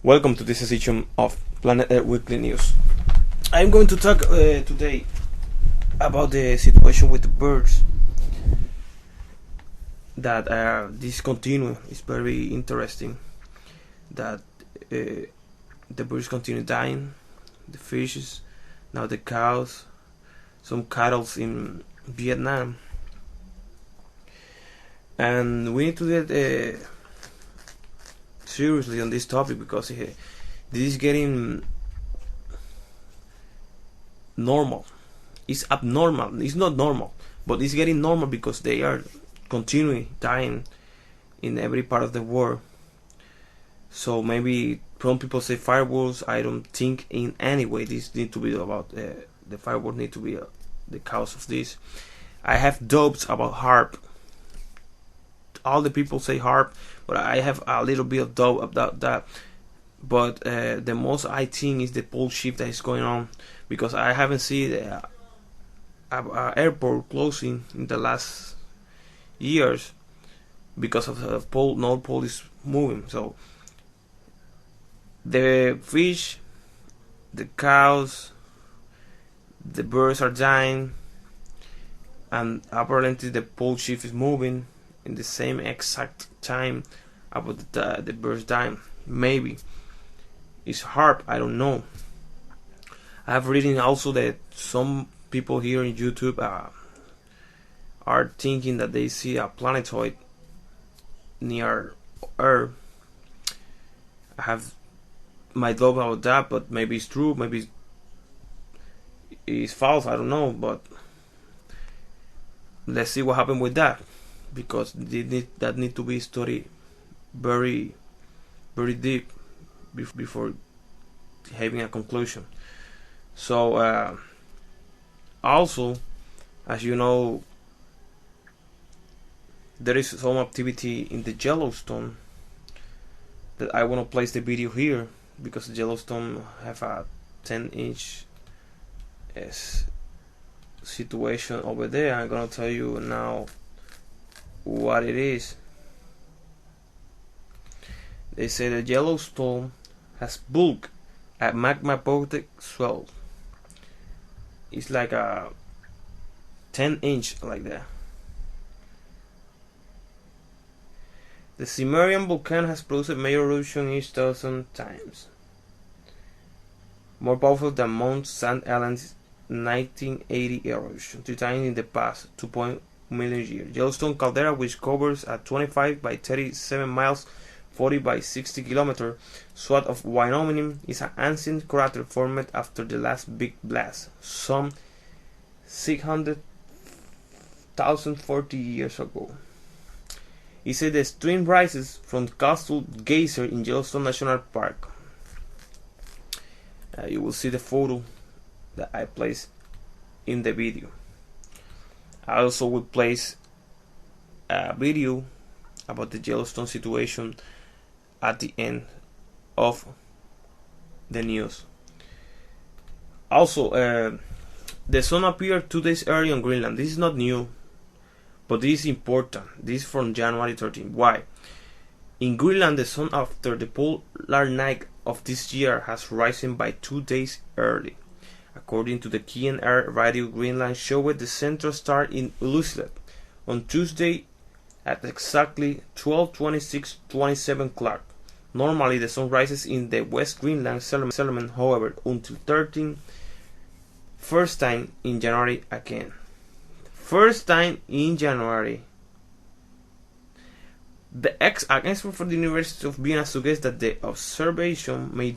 Welcome to this edition of Planet Earth Weekly News. I'm going to talk today about the situation with the birds. That this continue is very interesting. That the birds continue dying, the fishes, now the cows, some cattle in Vietnam, and we need to get seriously on this topic because this is getting normal. It's abnormal. It's not normal, but it's getting normal because they are continuing dying in every part of the world. So maybe some people say fireworks. I don't think in any way this need to be about the fireworks need to be the cause of this. I have doubts about harp. All the people say harp, but I have a little bit of doubt about that. But the most I think is the pole shift that is going on, because I haven't seen a airport closing in the last years because of the pole. North Pole is moving, so the fish, the cows, the birds are dying, and apparently the pole shift is moving in the same exact time about the birds dying. Maybe it's harp, I don't know. I have reading also that some people here in YouTube are thinking that they see a planetoid near Earth. I have my doubt about that, but maybe it's true, maybe it's false, I don't know, but let's see what happened with that, because that need to be studied very, very deep before having a conclusion. So also, as you know, there is some activity in the Yellowstone that I want to place the video here, because the Yellowstone have a 10-inch situation over there. I'm gonna tell you now what it is. They say the Yellowstone has bulk at magma protect swell. It's like a 10-inch like that. The Cimmerian volcano has produced a major eruption each 1,000 times, more powerful than Mount St. Helens 1980 eruption, 3 times in the past 2 million years. Yellowstone caldera, which covers a 25 by 37 miles, 40 by 60 kilometer swath of Wyoming, is an ancient crater formed after the last big blast, some 600,040 years ago. It said the stream rises from Castle Geyser in Yellowstone National Park. You will see the photo that I placed in the video. I also will place a video about the Yellowstone situation at the end of the news. Also, the sun appeared 2 days early on Greenland. This is not new, but this is important. This is from January 13. Why? In Greenland, the sun after the polar night of this year has risen by 2 days early. According to the KNR radio, Greenland showed the central star in Yellowstone on Tuesday at exactly 12:26:27 clock. Normally, the sun rises in the West Greenland settlement, however, until 13. First time in January again. First time in January. An expert from the University of Vienna suggests that the observation may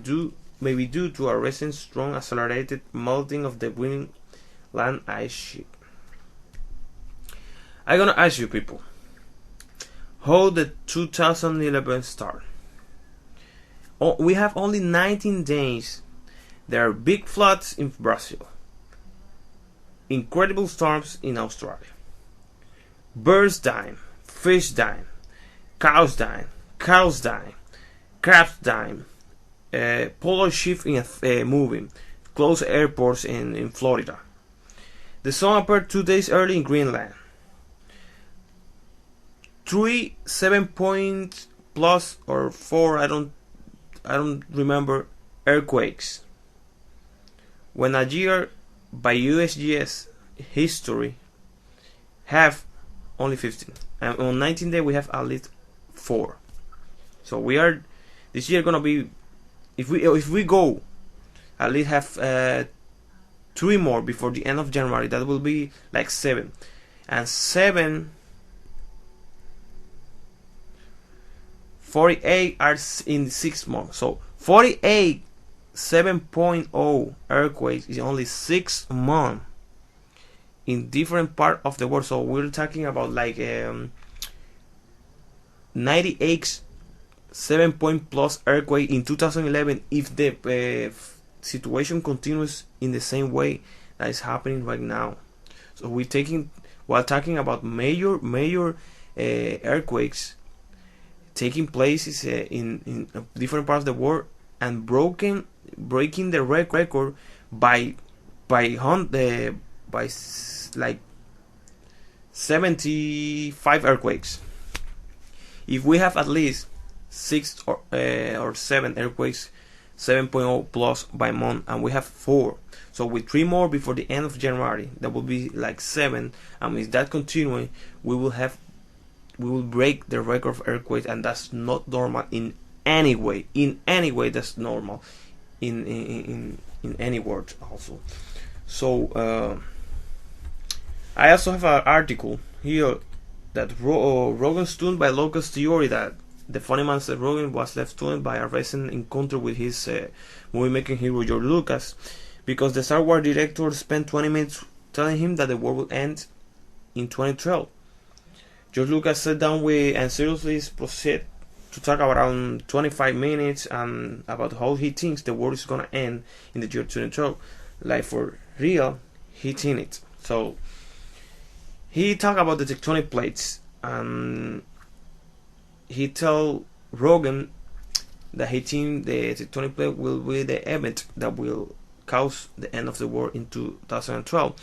be due to a recent strong accelerated melting of the Greenland ice sheet. I'm gonna ask you people, how did 2011 start? Oh, we have only 19 days. There are big floods in Brazil, incredible storms in Australia, birds dying, fish dying, cows dying, crabs dying, polar shift moving, closed airports in Florida. The sun appeared 2 days early in Greenland. 3 7 points plus or 4, I don't I don't remember earthquakes. When a year by USGS history have only 15, and on 19 day we have at least 4. So we are this year gonna be, if we go at least have 3 more before the end of January, that will be like 7, and 48 are in 6 months. So 48 7.0 earthquakes is only 6 months in different part of the world. So we're talking about like 98 7 point plus earthquake in 2011 if the situation continues in the same way that is happening right now. So we're talking about major earthquakes taking places in different parts of the world, and breaking the record by like 75 earthquakes. If we have at least 6 or 7 earthquakes, 7.0 plus by month, and we have 4, so with 3 more before the end of January, that will be like 7. And if that continuing, we will break the record of earthquakes, and that's not normal in any way. In any way, that's normal. In any word also. So I also have an article here that Rogan stunned by locals' theory that the funny man Seth Rogen was left stunned by a recent encounter with his movie-making hero George Lucas, because the Star Wars director spent 20 minutes telling him that the world would end in 2012. George Lucas sat down with and seriously proceeded to talk around 25 minutes and about how he thinks the world is gonna end in the year 2012. Like for real, he thinks it. So he talked about the tectonic plates, and he told Rogan that he thinks the tectonic plate will be the event that will cause the end of the world in 2012.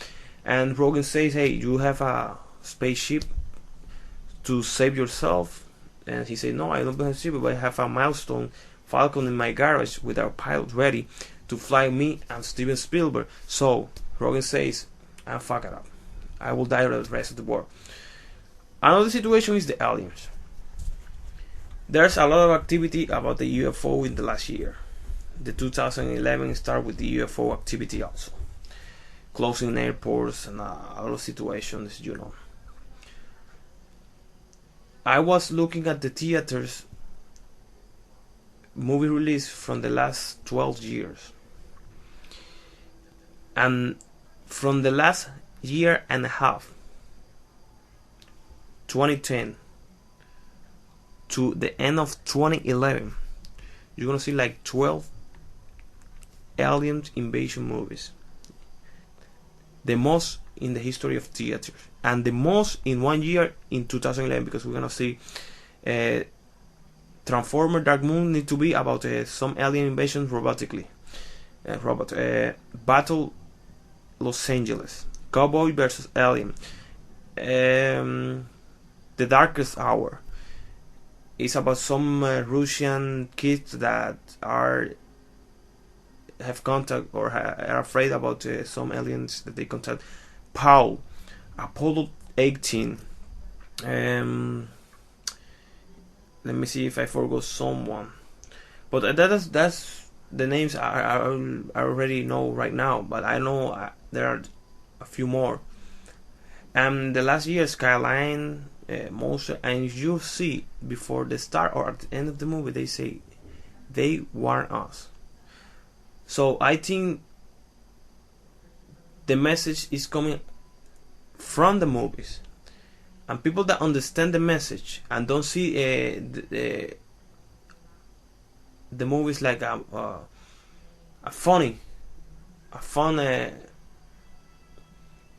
And Rogan says, hey, you have a spaceship to save yourself? And he said, no, I don't have a ship, but I have a Milestone Falcon in my garage with our pilot ready to fly me and Steven Spielberg. So Rogan says, I'm fucking up. I will die the rest of the world. Another situation is the aliens. There's a lot of activity about the UFO in the last year. The 2011 started with the UFO activity also. Closing airports and a lot of situations, you know. I was looking at the theaters movie release from the last 12 years. And from the last year and a half, 2010, to the end of 2011, you're gonna see like 12 alien invasion movies. The most in the history of theaters, and the most in 1 year in 2011, because we're gonna see Transformer Dark Moon need to be about some alien invasion robotically. Battle Los Angeles, Cowboy versus Alien, The Darkest Hour. It's about some Russian kids that have contact or are afraid about some aliens that they contact. Paul, Apollo 18. Let me see if I forgot someone, but that's the names I already know right now. But I know there are a few more. And the last year, Skyline, Monster, and you see before the start or at the end of the movie, they say they warn us. So I think the message is coming from the movies, and people that understand the message and don't see the movies like a fun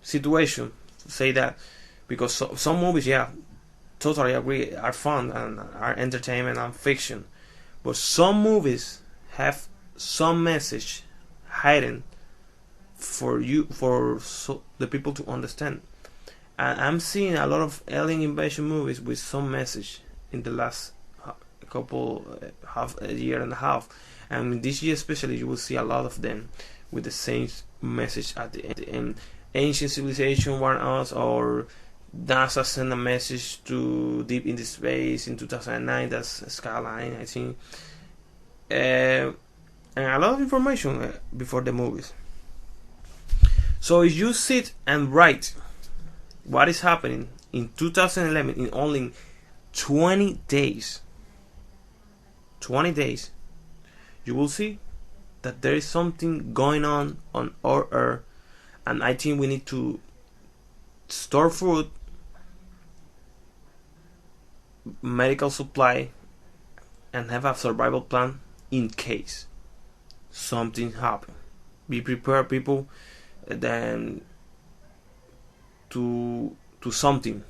situation, say that, because some movies, yeah, totally agree, are fun and are entertainment and fiction, but some movies have some message hidden for the people to understand. And I'm seeing a lot of alien invasion movies with some message in the last couple half a year and a half, and this year especially you will see a lot of them with the same message at the end. Ancient civilization warn us, or NASA sent a message to deep into space in 2009. That's Skyline, I think, and a lot of information before the movies. So if you sit and write what is happening in 2011 in only 20 days, you will see that there is something going on our earth, and I think we need to store food, medical supply, and have a survival plan in case something happens. Be prepared, people, then to something.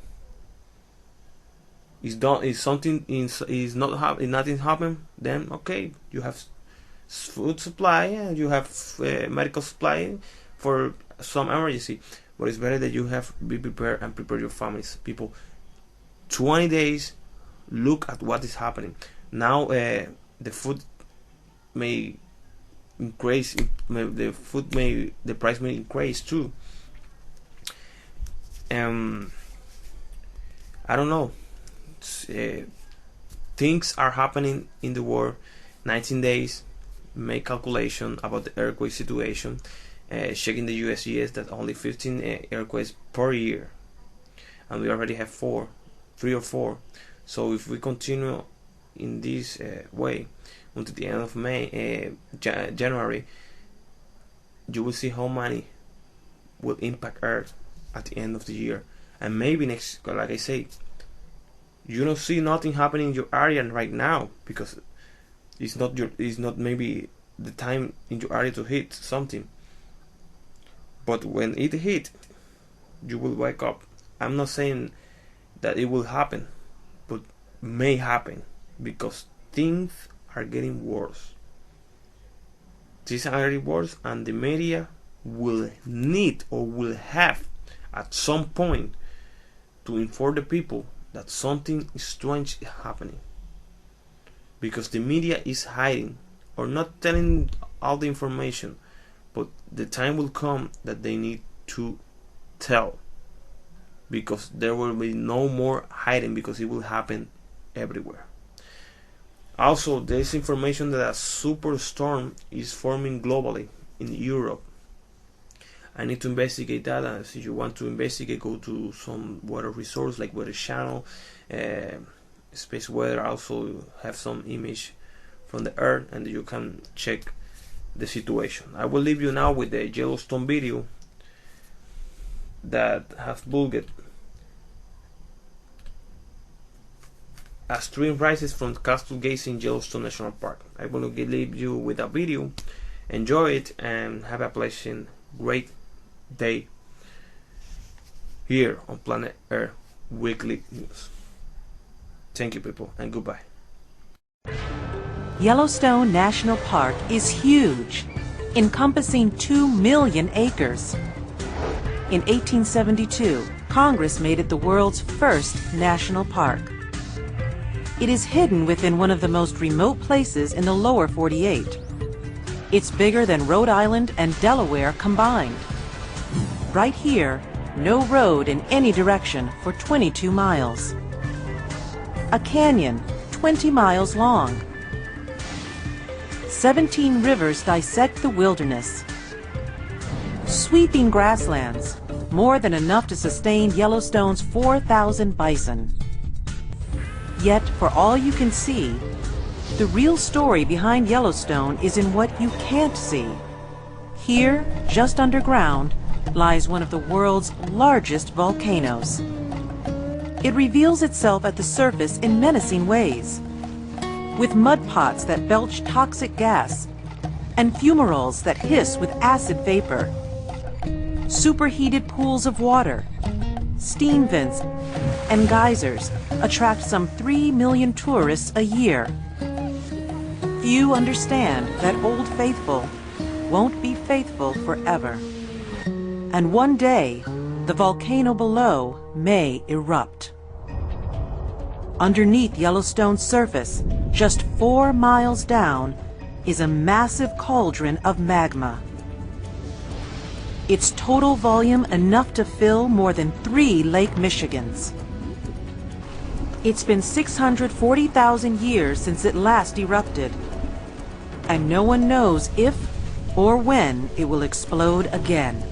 If something is not if nothing happen, then okay, you have food supply and you have medical supply for some emergency. But it's better that you have be prepared and prepare your families, people. 20 days. Look at what is happening now. The food may increase. The price may increase too. I don't know. Things are happening in the world. 19 days. Make calculation about the earthquake situation. Checking the USGS that only 15 earthquakes per year, and we already have 3 or 4. So if we continue in this way until the end of January, you will see how many will impact Earth at the end of the year. And maybe next, like I say, you don't see nothing happening in your area right now because it's not maybe the time in your area to hit something. But when it hit, you will wake up. I'm not saying that it will happen, but may happen because things are getting worse. Things are getting worse, and the media will need or will have at some point to inform the people that something strange is happening. Because the media is hiding or not telling all the information, but the time will come that they need to tell, because there will be no more hiding, because it will happen everywhere. Also, there is information that a superstorm is forming globally in Europe. I need to investigate that, and if you want to investigate, go to some weather resource like Weather Channel. Space Weather also have some image from the Earth, and you can check the situation. I will leave you now with the Yellowstone video that has bugged a stream rises from Castle Gazing Yellowstone National Park. I will leave you with a video. Enjoy it and have a pleasant, great day here on Planet Earth Weekly News. Thank you, people, and goodbye. Yellowstone National Park is huge, encompassing 2 million acres. In 1872, Congress made it the world's first national park. It is hidden within one of the most remote places in the lower 48. It's bigger than Rhode Island and Delaware combined. Right here, no road in any direction for 22 miles. A canyon 20 miles long. 17 rivers dissect the wilderness. Sweeping grasslands, more than enough to sustain Yellowstone's 4,000 bison. Yet, for all you can see, the real story behind Yellowstone is in what you can't see. Here, just underground, lies one of the world's largest volcanoes. It reveals itself at the surface in menacing ways, with mud pots that belch toxic gas and fumaroles that hiss with acid vapor, superheated pools of water, steam vents, and geysers attract some 3 million tourists a year. Few understand that Old Faithful won't be faithful forever. And one day, the volcano below may erupt. Underneath Yellowstone's surface, just 4 miles down, is a massive cauldron of magma. Its total volume enough to fill more than 3 Lake Michigans. It's been 640,000 years since it last erupted, and no one knows if or when it will explode again.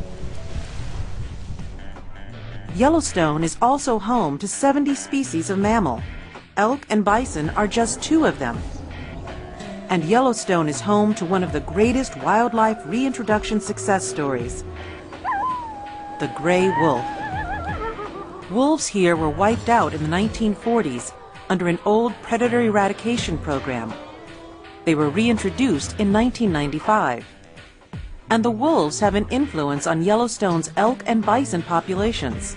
Yellowstone is also home to 70 species of mammal. Elk and bison are just 2 of them. And Yellowstone is home to one of the greatest wildlife reintroduction success stories, the gray wolf. Wolves here were wiped out in the 1940s under an old predator eradication program. They were reintroduced in 1995. And the wolves have an influence on Yellowstone's elk and bison populations.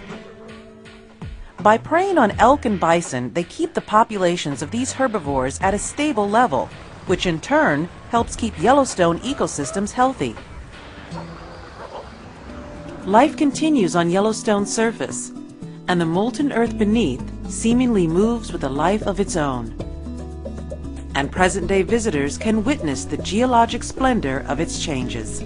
By preying on elk and bison, they keep the populations of these herbivores at a stable level, which in turn helps keep Yellowstone ecosystems healthy. Life continues on Yellowstone's surface, and the molten earth beneath seemingly moves with a life of its own. And present-day visitors can witness the geologic splendor of its changes.